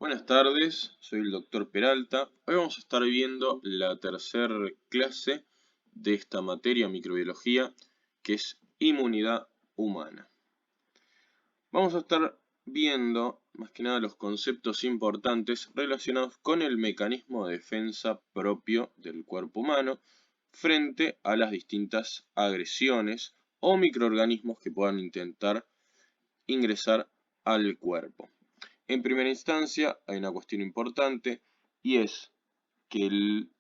Buenas tardes, soy el doctor Peralta. Hoy vamos a estar viendo la tercera clase de esta materia, microbiología, que es inmunidad humana. Vamos a estar viendo más que nada los conceptos importantes relacionados con el mecanismo de defensa propio del cuerpo humano frente a las distintas agresiones o microorganismos que puedan intentar ingresar al cuerpo. En primera instancia, hay una cuestión importante y es que el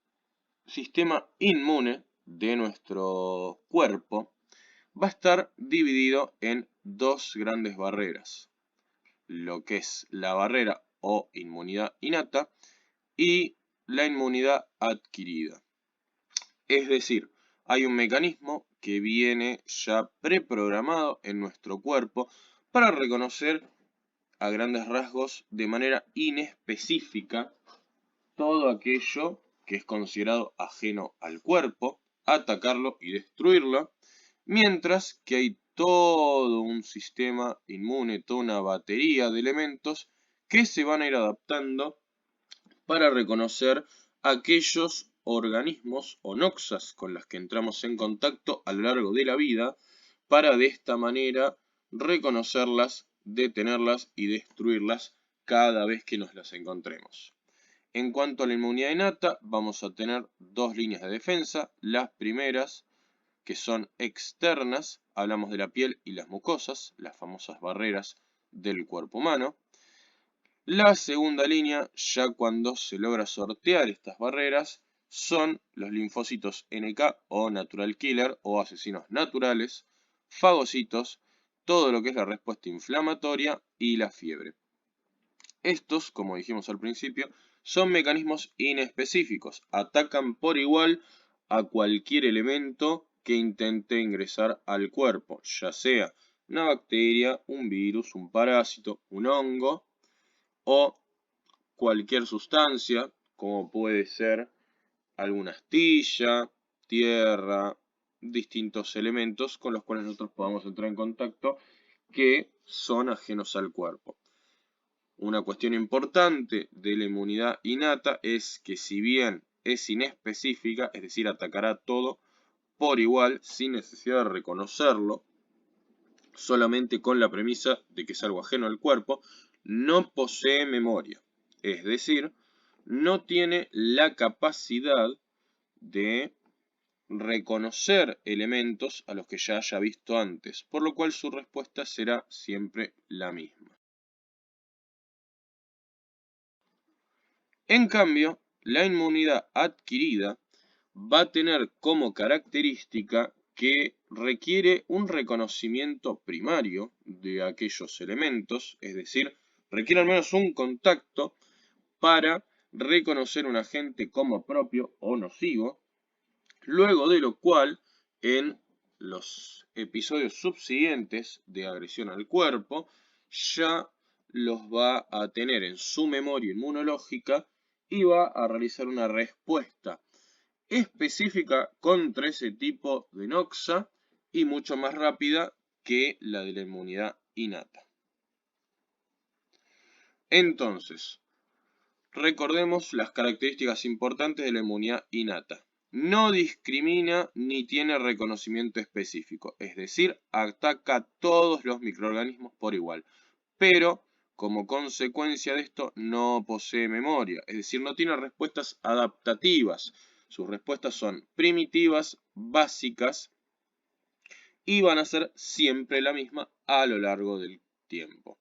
sistema inmune de nuestro cuerpo va a estar dividido en dos grandes barreras, lo que es la barrera o inmunidad innata y la inmunidad adquirida. Es decir, hay un mecanismo que viene ya preprogramado en nuestro cuerpo para reconocer a grandes rasgos, de manera inespecífica, todo aquello que es considerado ajeno al cuerpo, atacarlo y destruirlo, mientras que hay todo un sistema inmune, toda una batería de elementos que se van a ir adaptando para reconocer aquellos organismos o noxas con las que entramos en contacto a lo largo de la vida, para de esta manera reconocerlas, detenerlas y destruirlas cada vez que nos las encontremos. En cuanto a la inmunidad innata, vamos a tener dos líneas de defensa. Las primeras, que son externas, hablamos de la piel y las mucosas, las famosas barreras del cuerpo humano. La segunda línea, ya cuando se logra sortear estas barreras, son los linfocitos NK o natural killer o asesinos naturales, fagocitos, todo lo que es la respuesta inflamatoria y la fiebre. Estos, como dijimos al principio, son mecanismos inespecíficos, atacan por igual a cualquier elemento que intente ingresar al cuerpo, ya sea una bacteria, un virus, un parásito, un hongo o cualquier sustancia, como puede ser alguna astilla, tierra, distintos elementos con los cuales nosotros podamos entrar en contacto que son ajenos al cuerpo. Una cuestión importante de la inmunidad innata es que, si bien es inespecífica, es decir, atacará todo por igual sin necesidad de reconocerlo, solamente con la premisa de que es algo ajeno al cuerpo, no posee memoria. Es decir, no tiene la capacidad de reconocer elementos a los que ya haya visto antes, por lo cual su respuesta será siempre la misma. En cambio, la inmunidad adquirida va a tener como característica que requiere un reconocimiento primario de aquellos elementos, es decir, requiere al menos un contacto para reconocer un agente como propio o nocivo, luego de lo cual, en los episodios subsiguientes de agresión al cuerpo, ya los va a tener en su memoria inmunológica y va a realizar una respuesta específica contra ese tipo de noxa y mucho más rápida que la de la inmunidad innata. Entonces, recordemos las características importantes de la inmunidad innata. No discrimina ni tiene reconocimiento específico, es decir, ataca a todos los microorganismos por igual, pero como consecuencia de esto no posee memoria, es decir, no tiene respuestas adaptativas. Sus respuestas son primitivas, básicas y van a ser siempre la misma a lo largo del tiempo.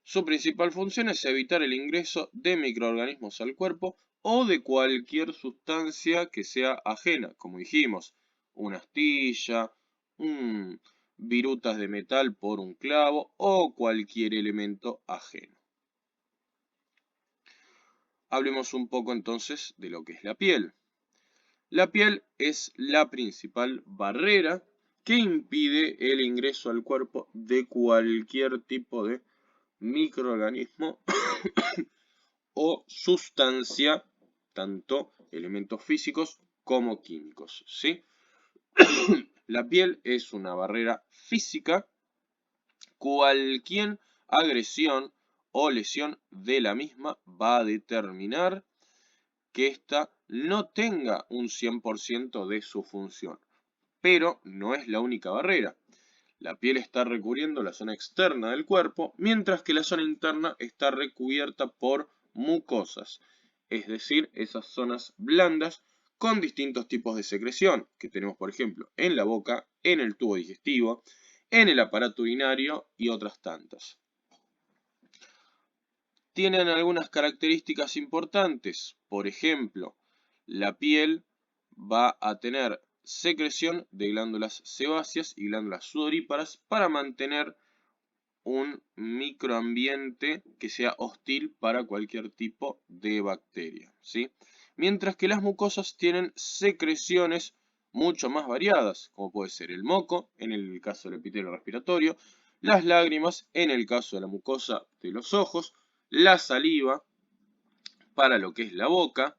Su principal función es evitar el ingreso de microorganismos al cuerpo o de cualquier sustancia que sea ajena, como dijimos, una astilla, virutas de metal por un clavo o cualquier elemento ajeno. Hablemos un poco entonces de lo que es la piel. La piel es la principal barrera que impide el ingreso al cuerpo de cualquier tipo de microorganismo o sustancia, tanto elementos físicos como químicos, ¿sí? La piel es una barrera física. Cualquier agresión o lesión de la misma va a determinar que ésta no tenga un 100% de su función. Pero no es la única barrera. La piel está recubriendo la zona externa del cuerpo, mientras que la zona interna está recubierta por mucosas, es decir, esas zonas blandas con distintos tipos de secreción que tenemos, por ejemplo, en la boca, en el tubo digestivo, en el aparato urinario y otras tantas. Tienen algunas características importantes, por ejemplo, la piel va a tener secreción de glándulas sebáceas y glándulas sudoríparas para mantener un microambiente que sea hostil para cualquier tipo de bacteria, ¿sí? Mientras que las mucosas tienen secreciones mucho más variadas, como puede ser el moco, en el caso del epitelio respiratorio, las lágrimas, en el caso de la mucosa de los ojos, la saliva, para lo que es la boca,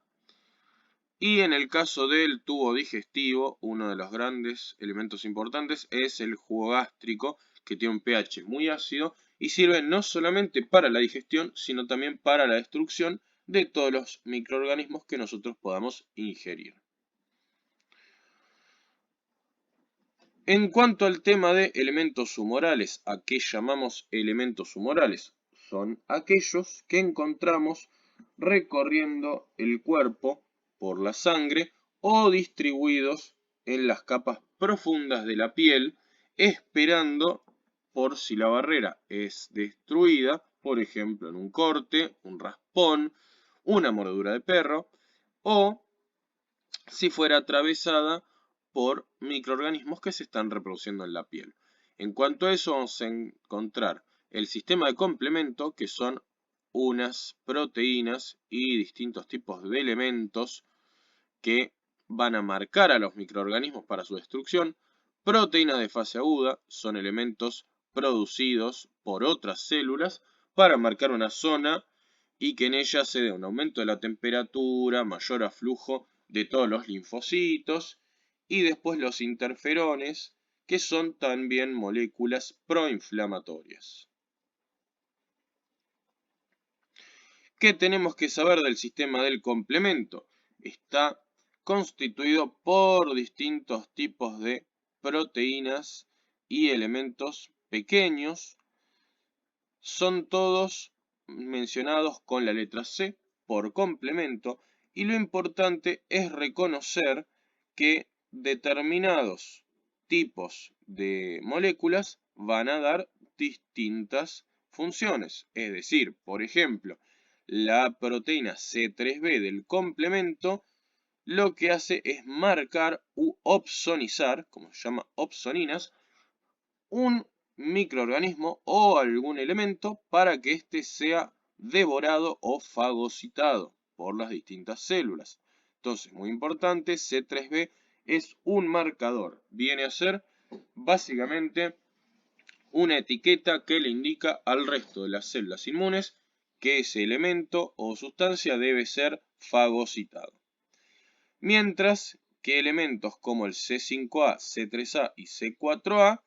y en el caso del tubo digestivo, uno de los grandes elementos importantes es el jugo gástrico, que tiene un pH muy ácido y sirve no solamente para la digestión, sino también para la destrucción de todos los microorganismos que nosotros podamos ingerir. En cuanto al tema de elementos humorales, ¿a qué llamamos elementos humorales? Son aquellos que encontramos recorriendo el cuerpo por la sangre o distribuidos en las capas profundas de la piel, esperando por si la barrera es destruida, por ejemplo en un corte, un raspón, una mordedura de perro, o si fuera atravesada por microorganismos que se están reproduciendo en la piel. En cuanto a eso, vamos a encontrar el sistema de complemento, que son unas proteínas y distintos tipos de elementos que van a marcar a los microorganismos para su destrucción. Proteínas de fase aguda son elementos producidos por otras células para marcar una zona y que en ella se dé un aumento de la temperatura, mayor aflujo de todos los linfocitos, y después los interferones, que son también moléculas proinflamatorias. ¿Qué tenemos que saber del sistema del complemento? Está constituido por distintos tipos de proteínas y elementos pequeños. Son todos mencionados con la letra C por complemento, y lo importante es reconocer que determinados tipos de moléculas van a dar distintas funciones. Es decir, por ejemplo, la proteína C3b del complemento lo que hace es marcar u opsonizar, como se llama opsoninas, un microorganismo o algún elemento para que éste sea devorado o fagocitado por las distintas células. Entonces, muy importante, C3b es un marcador. Viene a ser básicamente una etiqueta que le indica al resto de las células inmunes que ese elemento o sustancia debe ser fagocitado. Mientras que elementos como el C5a, C3a y C4a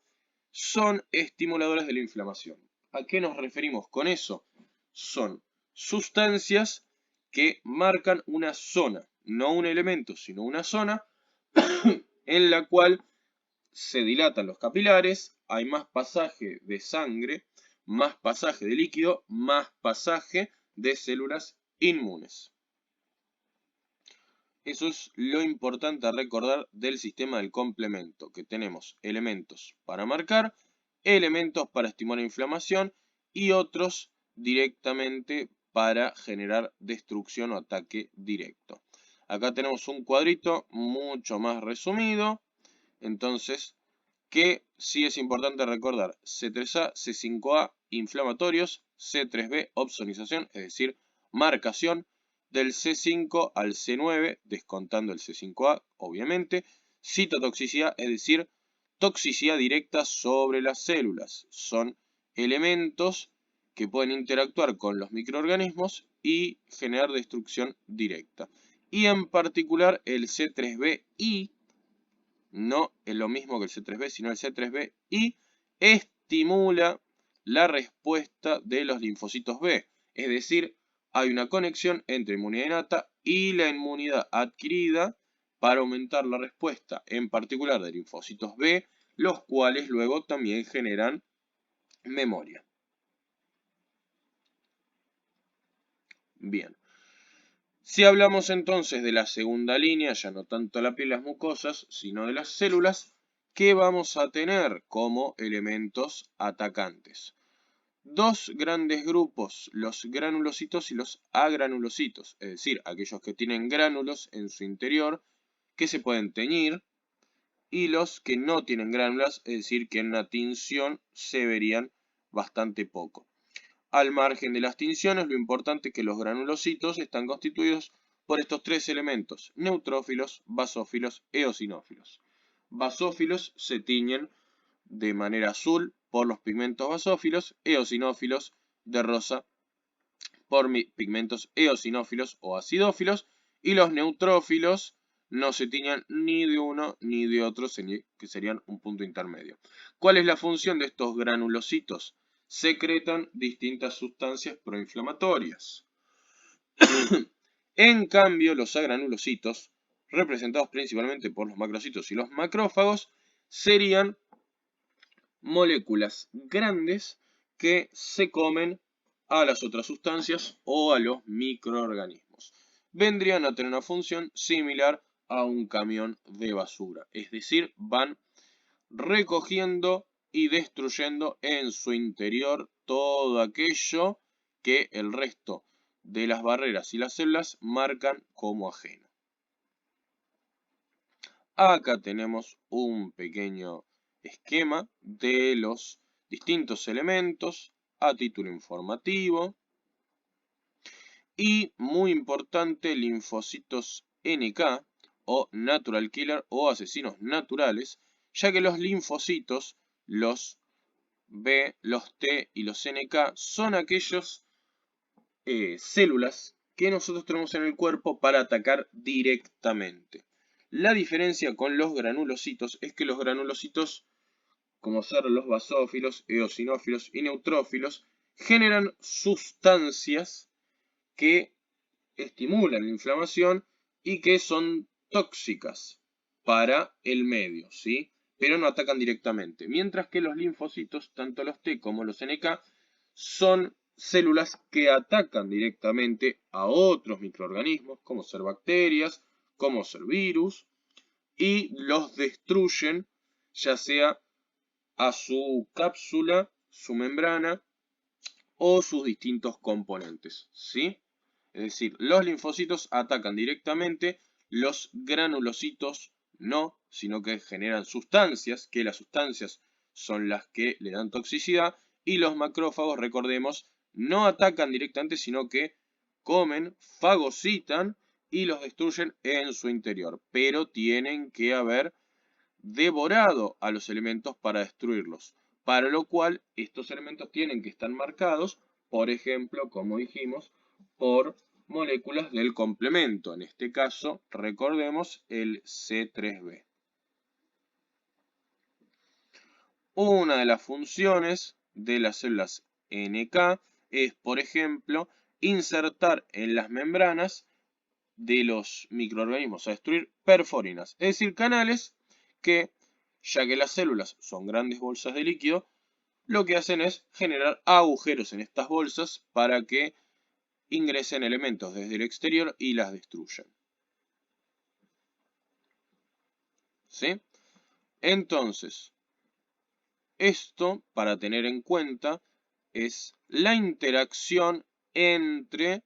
son estimuladores de la inflamación. ¿A qué nos referimos con eso? Son sustancias que marcan una zona, no un elemento, sino una zona en la cual se dilatan los capilares, hay más pasaje de sangre, más pasaje de líquido, más pasaje de células inmunes. Eso es lo importante a recordar del sistema del complemento, que tenemos elementos para marcar, elementos para estimular inflamación y otros directamente para generar destrucción o ataque directo. Acá tenemos un cuadrito mucho más resumido, entonces, que sí es importante recordar: C3A, C5A, inflamatorios; C3B, opsonización, es decir, marcación; del C5 al C9, descontando el C5A, obviamente, citotoxicidad, es decir, toxicidad directa sobre las células. Son elementos que pueden interactuar con los microorganismos y generar destrucción directa. Y en particular el C3BI, no es lo mismo que el C3B, sino el C3BI estimula la respuesta de los linfocitos B. Es decir, hay una conexión entre inmunidad innata y la inmunidad adquirida para aumentar la respuesta, en particular de linfocitos B, los cuales luego también generan memoria. Bien. Si hablamos entonces de la segunda línea, ya no tanto la piel y las mucosas, sino de las células, ¿qué vamos a tener como elementos atacantes? Dos grandes grupos, los granulocitos y los agranulocitos, es decir, aquellos que tienen gránulos en su interior que se pueden teñir, y los que no tienen gránulas, es decir, que en una tinción se verían bastante poco. Al margen de las tinciones, lo importante es que los granulocitos están constituidos por estos tres elementos: neutrófilos, basófilos, eosinófilos. Basófilos se tiñen de manera azul por los pigmentos basófilos, eosinófilos de rosa por pigmentos eosinófilos o acidófilos, y los neutrófilos no se tiñan ni de uno ni de otro, que serían un punto intermedio. ¿Cuál es la función de estos granulocitos? Secretan distintas sustancias proinflamatorias. En cambio, los agranulocitos, representados principalmente por los macrocitos y los macrófagos, serían moléculas grandes que se comen a las otras sustancias o a los microorganismos. Vendrían a tener una función similar a un camión de basura, es decir, van recogiendo y destruyendo en su interior todo aquello que el resto de las barreras y las células marcan como ajeno. Acá tenemos un pequeño esquema de los distintos elementos a título informativo. Y muy importante, linfocitos NK o natural killer o asesinos naturales, ya que los linfocitos, los B, los T y los NK son aquellos células que nosotros tenemos en el cuerpo para atacar directamente. La diferencia con los granulocitos es que los granulocitos, como ser los basófilos, eosinófilos y neutrófilos, generan sustancias que estimulan la inflamación y que son tóxicas para el medio, ¿sí? Pero no atacan directamente. Mientras que los linfocitos, tanto los T como los NK, son células que atacan directamente a otros microorganismos, como ser bacterias, como ser virus, y los destruyen, ya sea a su cápsula, su membrana o sus distintos componentes, ¿sí? Es decir, los linfocitos atacan directamente, los granulocitos no, sino que generan sustancias, que las sustancias son las que le dan toxicidad, y los macrófagos, recordemos, no atacan directamente, sino que comen, fagocitan y los destruyen en su interior, pero tienen que haber devorado a los elementos para destruirlos, para lo cual estos elementos tienen que estar marcados, por ejemplo, como dijimos, por moléculas del complemento, en este caso, recordemos, el C3b. Una de las funciones de las células NK es, por ejemplo, insertar en las membranas de los microorganismos a destruir perforinas, es decir, canales que, ya que las células son grandes bolsas de líquido, lo que hacen es generar agujeros en estas bolsas para que ingresen elementos desde el exterior y las destruyan. ¿Sí? Entonces, esto, para tener en cuenta, es la interacción entre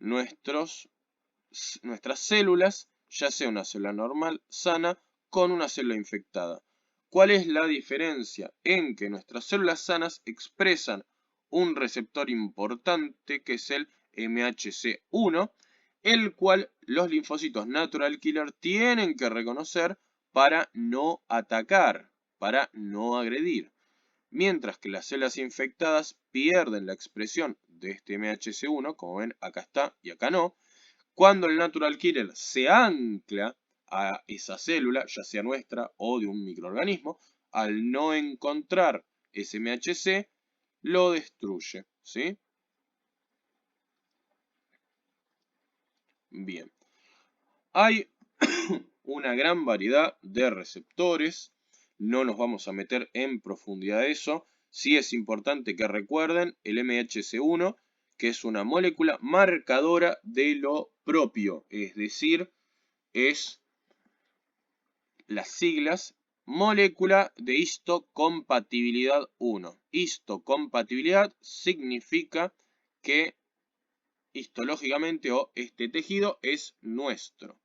nuestras células, ya sea una célula normal, sana, con una célula infectada. ¿Cuál es la diferencia? En que nuestras células sanas expresan un receptor importante que es el MHC1, el cual los linfocitos natural killer tienen que reconocer para no atacar, para no agredir. Mientras que las células infectadas pierden la expresión de este MHC1, como ven, acá está y acá no. Cuando el natural killer se ancla a esa célula, ya sea nuestra o de un microorganismo, al no encontrar ese MHC, lo destruye, ¿sí? Bien. Hay una gran variedad de receptores. No nos vamos a meter en profundidad de eso. Sí es importante que recuerden el MHC1, que es una molécula marcadora de lo propio. Es decir, es las siglas molécula de histocompatibilidad 1. Histocompatibilidad significa que histológicamente o este tejido es nuestro.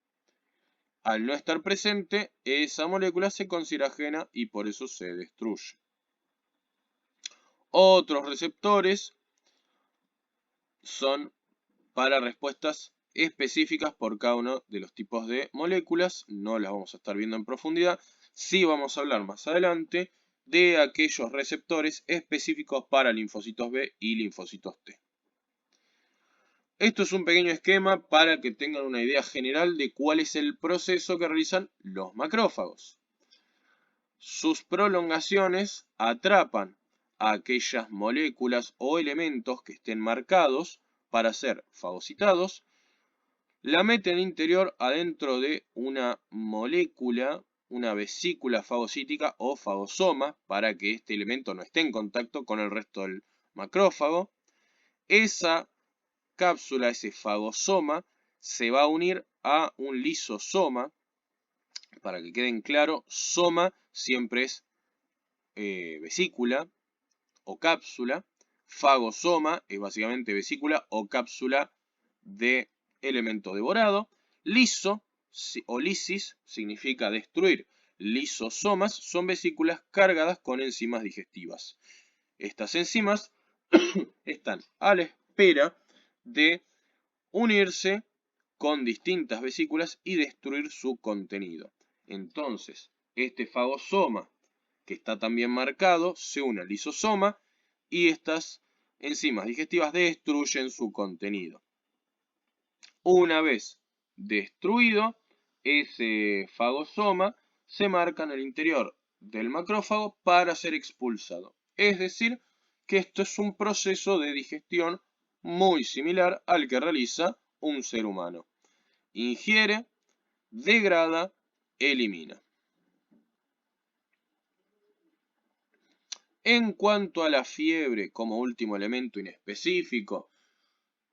Al no estar presente, esa molécula se considera ajena y por eso se destruye. Otros receptores son para respuestas específicas por cada uno de los tipos de moléculas. No las vamos a estar viendo en profundidad. Sí vamos a hablar más adelante de aquellos receptores específicos para linfocitos B y linfocitos T. Esto es un pequeño esquema para que tengan una idea general de cuál es el proceso que realizan los macrófagos. Sus prolongaciones atrapan a aquellas moléculas o elementos que estén marcados para ser fagocitados, la meten interior adentro de una molécula, una vesícula fagocítica o fagosoma, para que este elemento no esté en contacto con el resto del macrófago. Esa cápsula, ese fagosoma, se va a unir a un lisosoma. Para que queden claro, soma siempre es vesícula o cápsula. Fagosoma es básicamente vesícula o cápsula de elemento devorado. Liso o lisis significa destruir. Lisosomas son vesículas cargadas con enzimas digestivas. Estas enzimas están a la espera de unirse con distintas vesículas y destruir su contenido. Entonces, este fagosoma, que está también marcado, se une al lisosoma y estas enzimas digestivas destruyen su contenido. Una vez destruido ese fagosoma, se marca en el interior del macrófago para ser expulsado. Es decir, que esto es un proceso de digestión muy similar al que realiza un ser humano. Ingiere, degrada, elimina. En cuanto a la fiebre como último elemento inespecífico,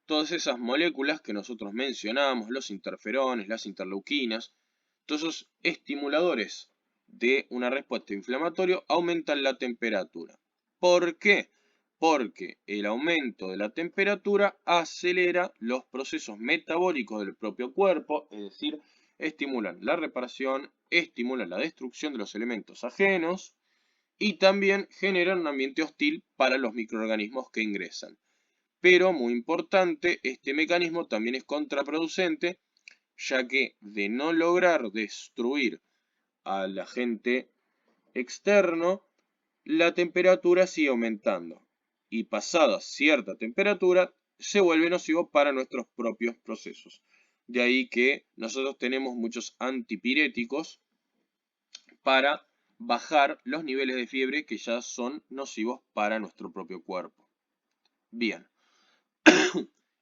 todas esas moléculas que nosotros mencionamos, los interferones, las interleuquinas, todos esos estimuladores de una respuesta inflamatoria aumentan la temperatura. ¿Por qué? Porque el aumento de la temperatura acelera los procesos metabólicos del propio cuerpo, es decir, estimulan la reparación, estimulan la destrucción de los elementos ajenos y también generan un ambiente hostil para los microorganismos que ingresan. Pero, muy importante, este mecanismo también es contraproducente, ya que de no lograr destruir al agente externo, la temperatura sigue aumentando. Y pasada cierta temperatura, se vuelve nocivo para nuestros propios procesos. De ahí que nosotros tenemos muchos antipiréticos para bajar los niveles de fiebre que ya son nocivos para nuestro propio cuerpo. Bien.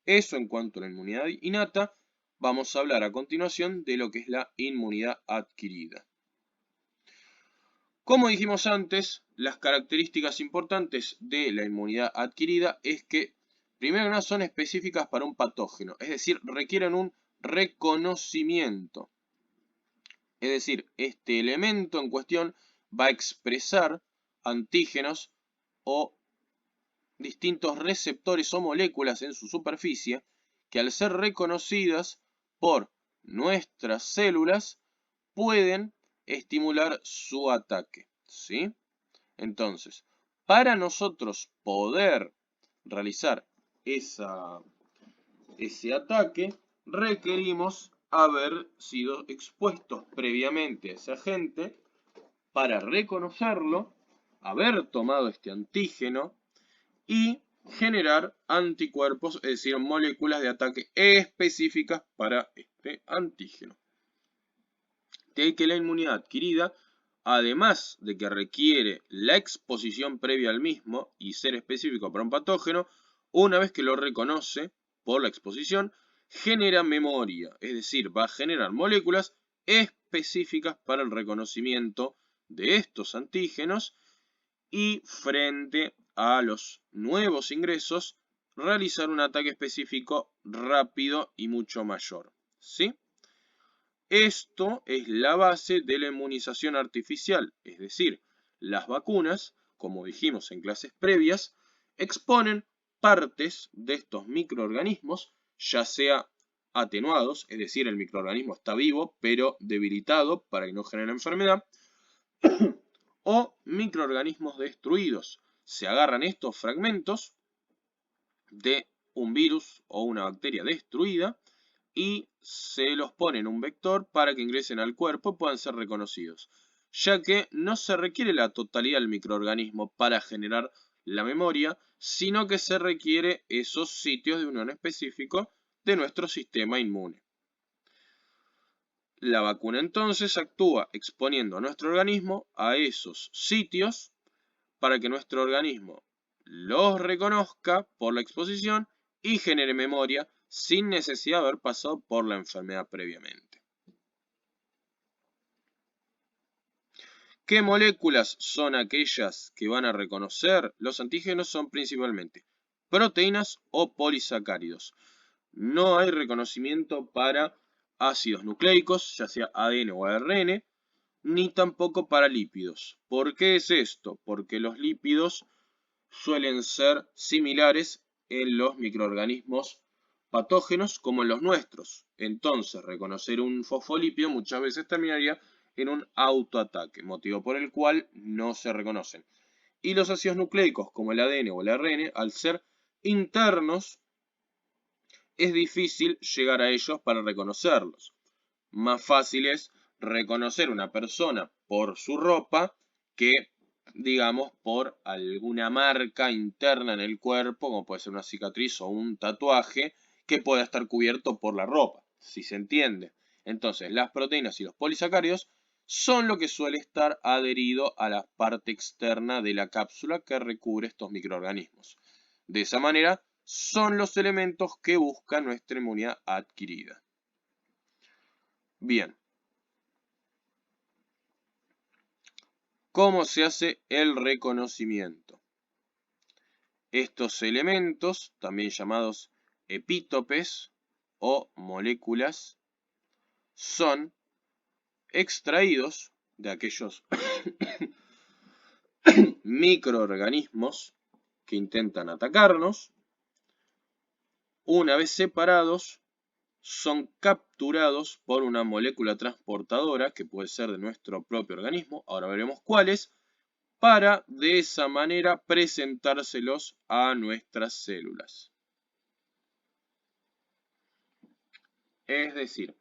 Eso en cuanto a la inmunidad innata. Vamos a hablar a continuación de lo que es la inmunidad adquirida. Como dijimos antes, las características importantes de la inmunidad adquirida es que, primero que nada, son específicas para un patógeno, es decir, requieren un reconocimiento. Es decir, este elemento en cuestión va a expresar antígenos o distintos receptores o moléculas en su superficie que al ser reconocidas por nuestras células pueden estimular su ataque, ¿sí? Entonces, para nosotros poder realizar ese ataque, requerimos haber sido expuestos previamente a ese agente para reconocerlo, haber tomado este antígeno y generar anticuerpos, es decir, moléculas de ataque específicas para este antígeno. De ahí que la inmunidad adquirida además de que requiere la exposición previa al mismo y ser específico para un patógeno, una vez que lo reconoce por la exposición, genera memoria, es decir, va a generar moléculas específicas para el reconocimiento de estos antígenos y frente a los nuevos ingresos, realizar un ataque específico rápido y mucho mayor, ¿sí? Esto es la base de la inmunización artificial, es decir, las vacunas, como dijimos en clases previas, exponen partes de estos microorganismos, ya sea atenuados, es decir, el microorganismo está vivo pero debilitado para que no genere enfermedad, o microorganismos destruidos. Se agarran estos fragmentos de un virus o una bacteria destruida y se los pone en un vector para que ingresen al cuerpo y puedan ser reconocidos, ya que no se requiere la totalidad del microorganismo para generar la memoria, sino que se requiere esos sitios de unión específico de nuestro sistema inmune. La vacuna entonces actúa exponiendo a nuestro organismo a esos sitios para que nuestro organismo los reconozca por la exposición y genere memoria sin necesidad de haber pasado por la enfermedad previamente. ¿Qué moléculas son aquellas que van a reconocer? Los antígenos son principalmente proteínas o polisacáridos. No hay reconocimiento para ácidos nucleicos, ya sea ADN o ARN, ni tampoco para lípidos. ¿Por qué es esto? Porque los lípidos suelen ser similares en los microorganismos patógenos como en los nuestros. Entonces, reconocer un fosfolípido muchas veces terminaría en un autoataque, motivo por el cual no se reconocen. Y los ácidos nucleicos, como el ADN o el ARN, al ser internos, es difícil llegar a ellos para reconocerlos. Más fácil es reconocer una persona por su ropa que, digamos, por alguna marca interna en el cuerpo, como puede ser una cicatriz o un tatuaje, que pueda estar cubierto por la ropa, si se entiende. Entonces, las proteínas y los polisacáridos son lo que suele estar adherido a la parte externa de la cápsula que recubre estos microorganismos. De esa manera, son los elementos que busca nuestra inmunidad adquirida. Bien. ¿Cómo se hace el reconocimiento? Estos elementos, también llamados epítopes o moléculas, son extraídos de aquellos microorganismos que intentan atacarnos. Una vez separados, son capturados por una molécula transportadora que puede ser de nuestro propio organismo, ahora veremos cuáles, para de esa manera presentárselos a nuestras células. Es decir,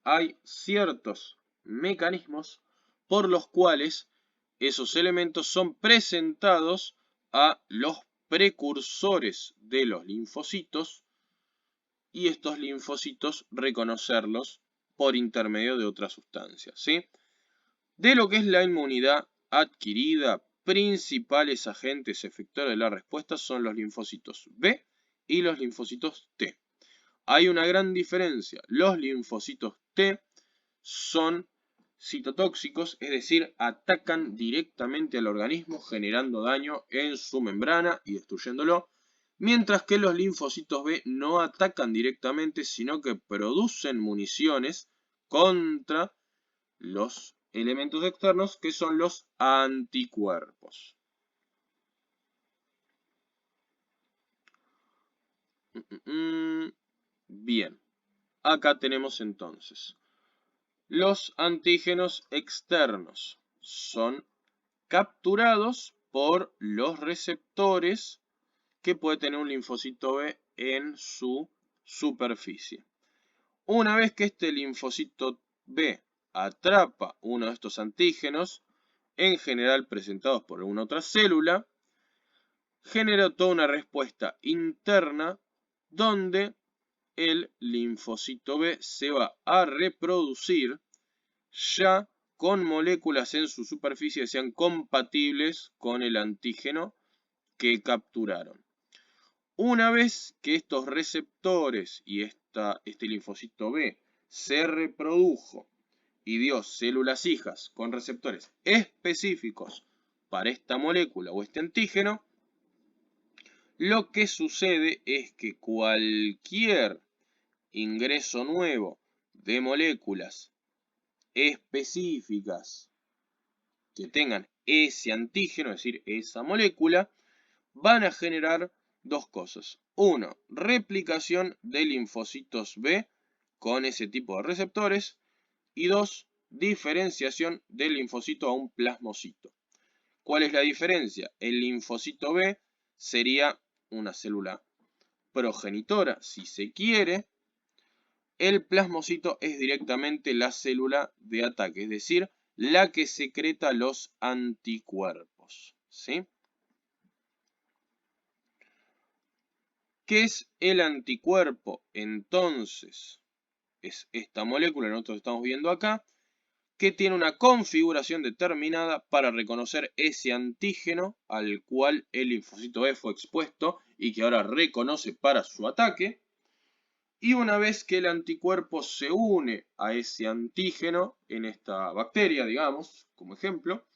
hay ciertos mecanismos por los cuales esos elementos son presentados a los precursores de los linfocitos y estos linfocitos reconocerlos por intermedio de otras sustancias, ¿sí? De lo que es la inmunidad adquirida, principales agentes efectores de la respuesta son los linfocitos B y los linfocitos T. Hay una gran diferencia. Los linfocitos T son citotóxicos, es decir, atacan directamente al organismo generando daño en su membrana y destruyéndolo, mientras que los linfocitos B no atacan directamente, sino que producen municiones contra los elementos externos que son los anticuerpos. Bien, acá tenemos entonces los antígenos externos. Son capturados por los receptores que puede tener un linfocito B en su superficie. Una vez que este linfocito B atrapa uno de estos antígenos, en general presentados por alguna otra célula, genera toda una respuesta interna donde el linfocito B se va a reproducir ya con moléculas en su superficie que sean compatibles con el antígeno que capturaron. Una vez que estos receptores y este linfocito B se reprodujo y dio células hijas con receptores específicos para esta molécula o este antígeno, lo que sucede es que cualquier ingreso nuevo de moléculas específicas que tengan ese antígeno, es decir, esa molécula, van a generar dos cosas. Uno, replicación de linfocitos B con ese tipo de receptores. Y dos, diferenciación del linfocito a un plasmocito. ¿Cuál es la diferencia? El linfocito B sería una célula progenitora, si se quiere. El plasmocito es directamente la célula de ataque, es decir, la que secreta los anticuerpos, ¿sí? ¿Qué es el anticuerpo? Entonces, es esta molécula que nosotros estamos viendo acá, que tiene una configuración determinada para reconocer ese antígeno al cual el linfocito B fue expuesto y que ahora reconoce para su ataque. Y una vez que el anticuerpo se une a ese antígeno en esta bacteria, digamos, como ejemplo,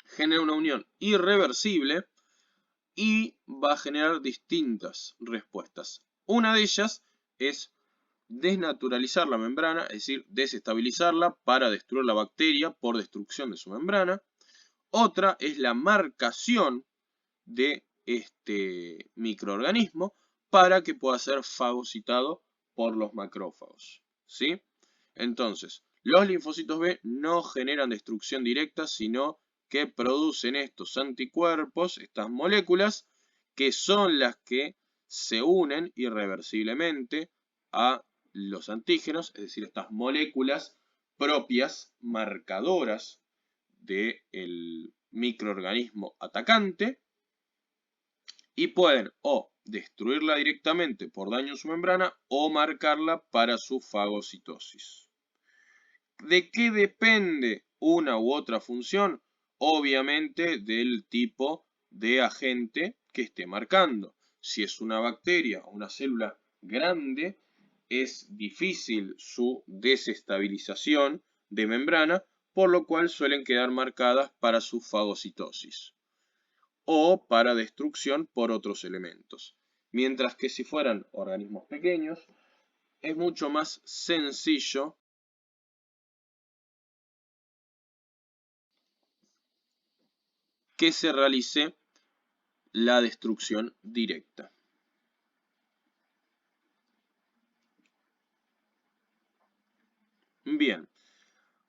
genera una unión irreversible y va a generar distintas respuestas. Una de ellas es desnaturalizar la membrana, es decir, desestabilizarla para destruir la bacteria por destrucción de su membrana. Otra es la marcación de este microorganismo para que pueda ser fagocitado por los macrófagos, ¿sí? Entonces, los linfocitos B no generan destrucción directa, sino que producen estos anticuerpos, estas moléculas, que son las que se unen irreversiblemente a los antígenos, es decir, estas moléculas propias, marcadoras del microorganismo atacante, y pueden o destruirla directamente por daño en su membrana o marcarla para su fagocitosis. ¿De qué depende una u otra función? Obviamente del tipo de agente que esté marcando. Si es una bacteria o una célula grande, es difícil su desestabilización de membrana, por lo cual suelen quedar marcadas para su fagocitosis o para destrucción por otros elementos. Mientras que si fueran organismos pequeños, es mucho más sencillo que se realice la destrucción directa. Bien,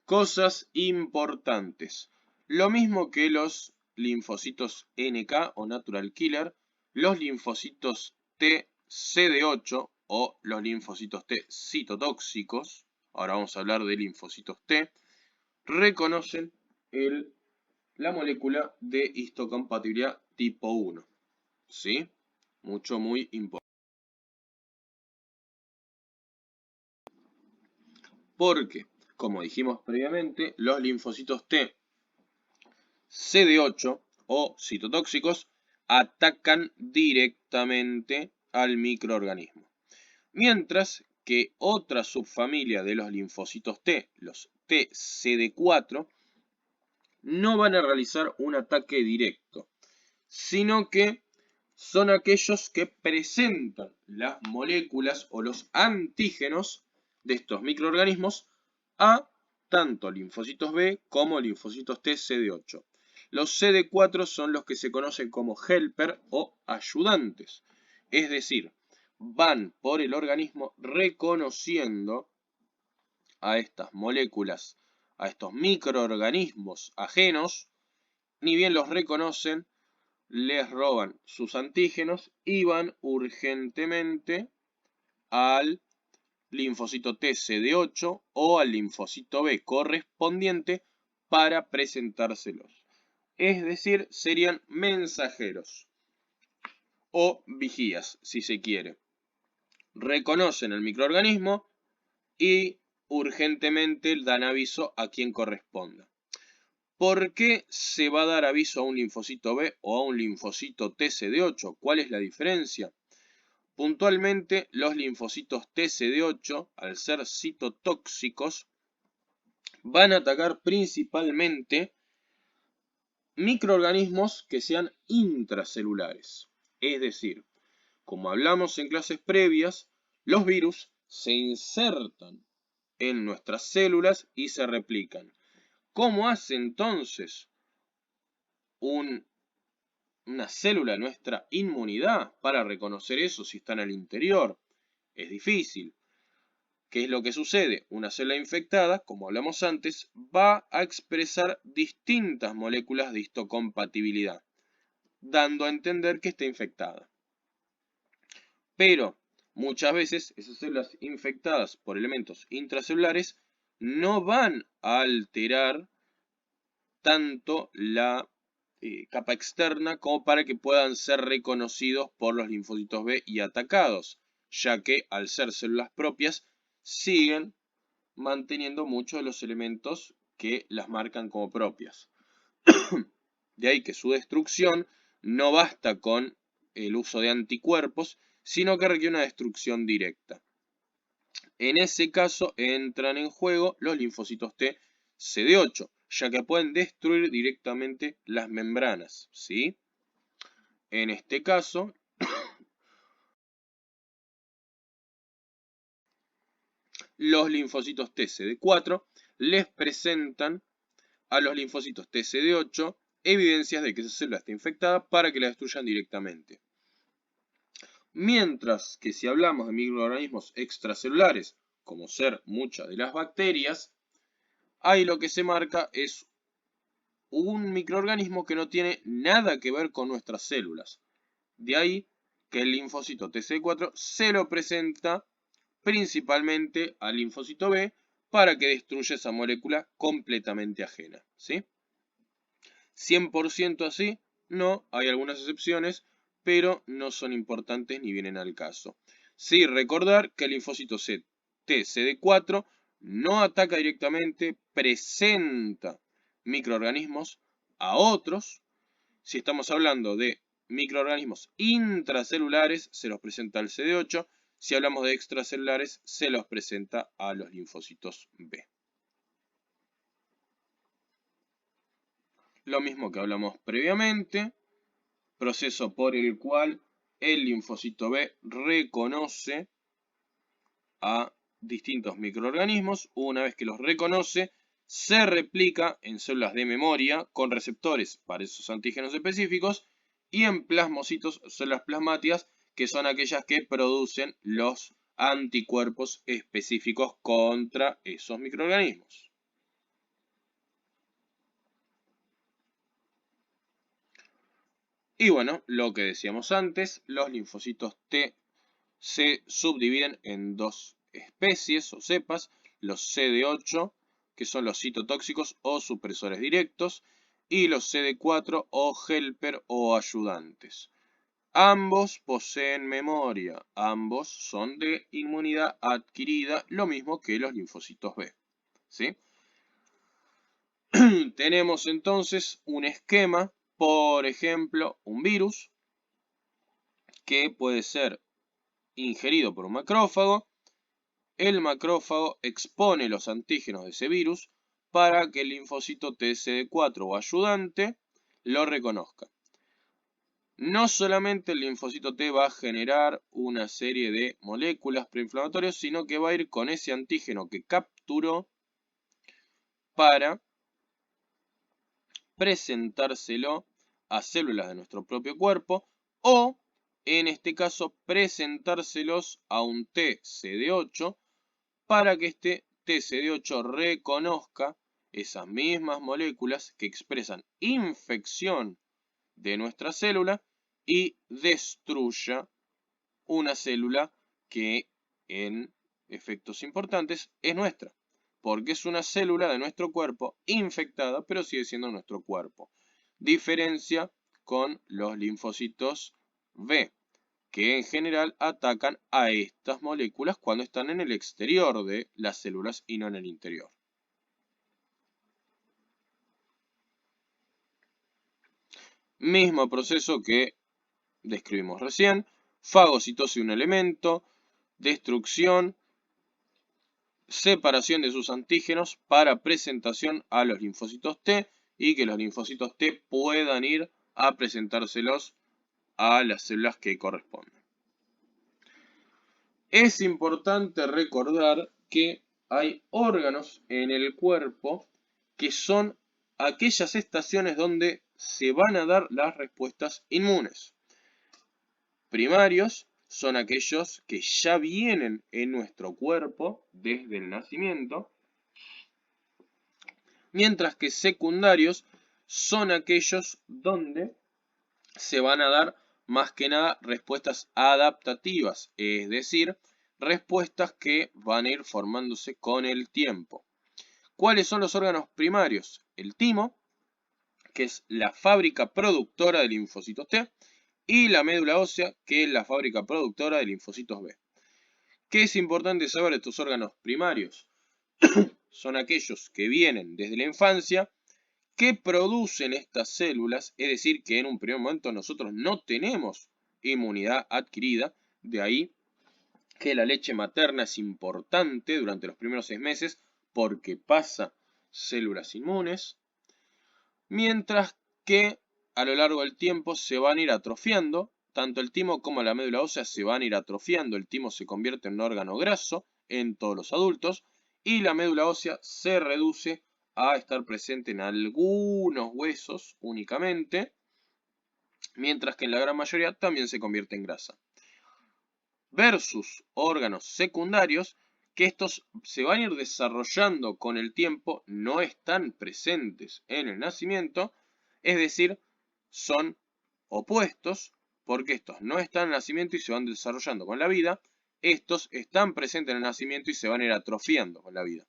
cosas importantes. Lo mismo que los linfocitos NK o Natural Killer, los linfocitos T CD8 o los linfocitos T citotóxicos, ahora vamos a hablar de linfocitos T, reconocen la molécula de histocompatibilidad tipo 1. ¿Sí? Muy importante. Porque, como dijimos previamente, los linfocitos T CD8 o citotóxicos atacan directamente al microorganismo. Mientras que otra subfamilia de los linfocitos T, los TCD4, no van a realizar un ataque directo, sino que son aquellos que presentan las moléculas o los antígenos de estos microorganismos a tanto linfocitos B como linfocitos T CD8. Los CD4 son los que se conocen como helper o ayudantes, es decir, van por el organismo reconociendo a estas moléculas, a estos microorganismos ajenos, ni bien los reconocen, les roban sus antígenos y van urgentemente al linfocito T CD8 o al linfocito B correspondiente para presentárselos. Es decir, serían mensajeros o vigías, si se quiere. Reconocen el microorganismo y urgentemente dan aviso a quien corresponda. ¿Por qué se va a dar aviso a un linfocito B o a un linfocito TCD8? ¿Cuál es la diferencia? Puntualmente, los linfocitos TCD8, al ser citotóxicos, van a atacar principalmente microorganismos que sean intracelulares. Es decir, como hablamos en clases previas, los virus se insertan en nuestras células y se replican. ¿Cómo hace entonces una célula nuestra inmunidad para reconocer eso si está en el interior? Es difícil. ¿Qué es lo que sucede? Una célula infectada, como hablamos antes, va a expresar distintas moléculas de histocompatibilidad, dando a entender que está infectada. Pero muchas veces esas células infectadas por elementos intracelulares no van a alterar tanto la capa externa como para que puedan ser reconocidos por los linfocitos B y atacados, ya que al ser células propias siguen manteniendo muchos de los elementos que las marcan como propias. De ahí que su destrucción no basta con el uso de anticuerpos, sino que requiere una destrucción directa. En ese caso entran en juego los linfocitos T CD8, ya que pueden destruir directamente las membranas, ¿sí? En este caso, los linfocitos TCD4 les presentan a los linfocitos TCD8 evidencias de que esa célula está infectada para que la destruyan directamente. Mientras que si hablamos de microorganismos extracelulares, como ser muchas de las bacterias, ahí lo que se marca es un microorganismo que no tiene nada que ver con nuestras células. De ahí que el linfocito TCD4 se lo presenta principalmente al linfocito B para que destruya esa molécula completamente ajena, ¿sí? 100% así, no, hay algunas excepciones, pero no son importantes ni vienen al caso. Sí, recordar que el linfocito TCD4 no ataca directamente, presenta microorganismos a otros. Si estamos hablando de microorganismos intracelulares, se los presenta al CD8. Si hablamos de extracelulares, se los presenta a los linfocitos B. Lo mismo que hablamos previamente, proceso por el cual el linfocito B reconoce a distintos microorganismos. Una vez que los reconoce, se replica en células de memoria con receptores para esos antígenos específicos y en plasmocitos, células plasmáticas, que son aquellas que producen los anticuerpos específicos contra esos microorganismos. Y bueno, lo que decíamos antes, los linfocitos T se subdividen en dos especies o cepas, los CD8, que son los citotóxicos o supresores directos, y los CD4 o helper o ayudantes. Ambos poseen memoria, ambos son de inmunidad adquirida, lo mismo que los linfocitos B, ¿sí? Tenemos entonces un esquema, por ejemplo, un virus que puede ser ingerido por un macrófago. El macrófago expone los antígenos de ese virus para que el linfocito TCD4 o ayudante lo reconozca. No solamente el linfocito T va a generar una serie de moléculas preinflamatorias, sino que va a ir con ese antígeno que capturó para presentárselo a células de nuestro propio cuerpo o, en este caso, presentárselos a un TCD8 para que este TCD8 reconozca esas mismas moléculas que expresan infección de nuestra célula y destruya una célula que en efectos importantes es nuestra, porque es una célula de nuestro cuerpo infectada, pero sigue siendo nuestro cuerpo. Diferencia con los linfocitos B. que en general atacan a estas moléculas cuando están en el exterior de las células y no en el interior. Mismo proceso que describimos recién: fagocitosis de un elemento, destrucción, separación de sus antígenos para presentación a los linfocitos T y que los linfocitos T puedan ir a presentárselos a las células que corresponden. Es importante recordar que hay órganos en el cuerpo que son aquellas estaciones donde se van a dar las respuestas inmunes. Primarios son aquellos que ya vienen en nuestro cuerpo desde el nacimiento, mientras que secundarios son aquellos donde se van a dar más que nada respuestas adaptativas, es decir, respuestas que van a ir formándose con el tiempo. ¿Cuáles son los órganos primarios? El timo, que es la fábrica productora de linfocitos T, y la médula ósea, que es la fábrica productora de linfocitos B. ¿Qué es importante saber de estos órganos primarios? Son aquellos que vienen desde la infancia, que producen estas células, es decir, que en un primer momento nosotros no tenemos inmunidad adquirida, de ahí que la leche materna es importante durante los primeros 6 meses porque pasa células inmunes, mientras que a lo largo del tiempo se van a ir atrofiando, tanto el timo como la médula ósea se van a ir atrofiando, el timo se convierte en un órgano graso en todos los adultos y la médula ósea se reduce a estar presente en algunos huesos únicamente, mientras que en la gran mayoría también se convierte en grasa. Versus órganos secundarios, que estos se van a ir desarrollando con el tiempo, no están presentes en el nacimiento, es decir, son opuestos, porque estos no están en el nacimiento y se van desarrollando con la vida, estos están presentes en el nacimiento y se van a ir atrofiando con la vida.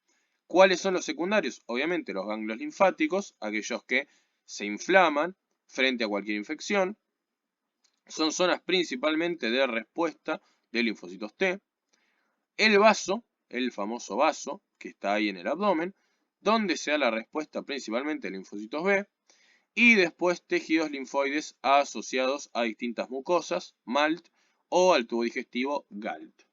¿Cuáles son los secundarios? Obviamente los ganglios linfáticos, aquellos que se inflaman frente a cualquier infección, son zonas principalmente de respuesta de linfocitos T. El vaso, el famoso vaso que está ahí en el abdomen, donde se da la respuesta principalmente de linfocitos B. Y después tejidos linfoides asociados a distintas mucosas, MALT, o al tubo digestivo, GALT.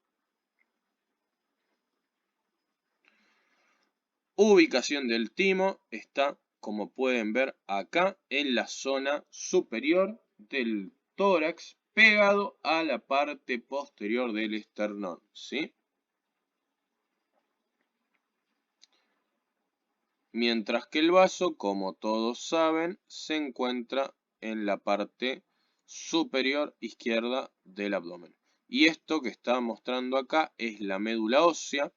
Ubicación del timo está, como pueden ver acá, en la zona superior del tórax, pegado a la parte posterior del esternón, ¿sí? Mientras que el vaso, como todos saben, se encuentra en la parte superior izquierda del abdomen. Y esto que está mostrando acá es la médula ósea,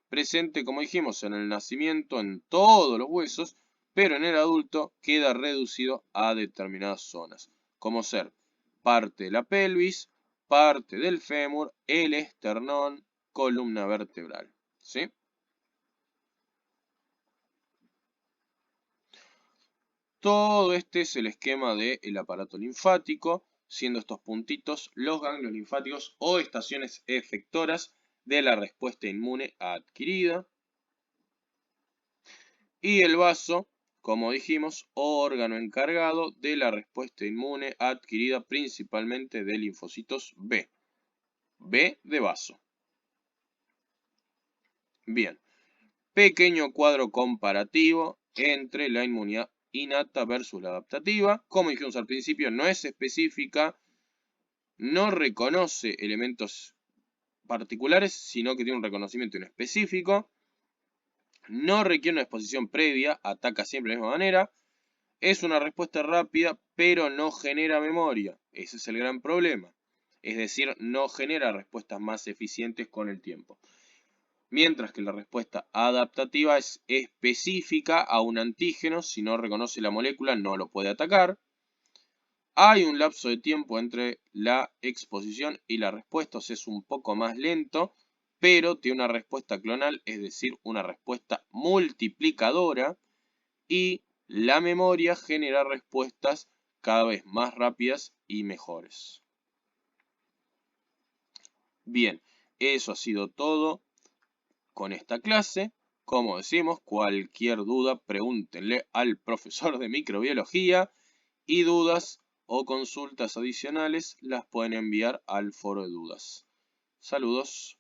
presente, como dijimos, en el nacimiento en todos los huesos, pero en el adulto queda reducido a determinadas zonas, como ser parte de la pelvis, parte del fémur, el esternón, columna vertebral, ¿sí? Todo este es el esquema del aparato linfático, siendo estos puntitos los ganglios linfáticos o estaciones efectoras de la respuesta inmune adquirida. Y el vaso, como dijimos, órgano encargado de la respuesta inmune adquirida principalmente de linfocitos B. B de vaso. Bien, pequeño cuadro comparativo entre la inmunidad innata versus la adaptativa. Como dijimos al principio, no es específica, no reconoce elementos particulares, sino que tiene un reconocimiento inespecífico. No requiere una exposición previa, ataca siempre de la misma manera. Es una respuesta rápida, pero no genera memoria. Ese es el gran problema. Es decir, no genera respuestas más eficientes con el tiempo. Mientras que la respuesta adaptativa es específica a un antígeno. Si no reconoce la molécula, no lo puede atacar. Hay un lapso de tiempo entre la exposición y la respuesta, o sea, es un poco más lento, pero tiene una respuesta clonal, es decir, una respuesta multiplicadora, y la memoria genera respuestas cada vez más rápidas y mejores. Bien, eso ha sido todo con esta clase. Como decimos, cualquier duda pregúntenle al profesor de microbiología y dudas o consultas adicionales las pueden enviar al foro de dudas. Saludos.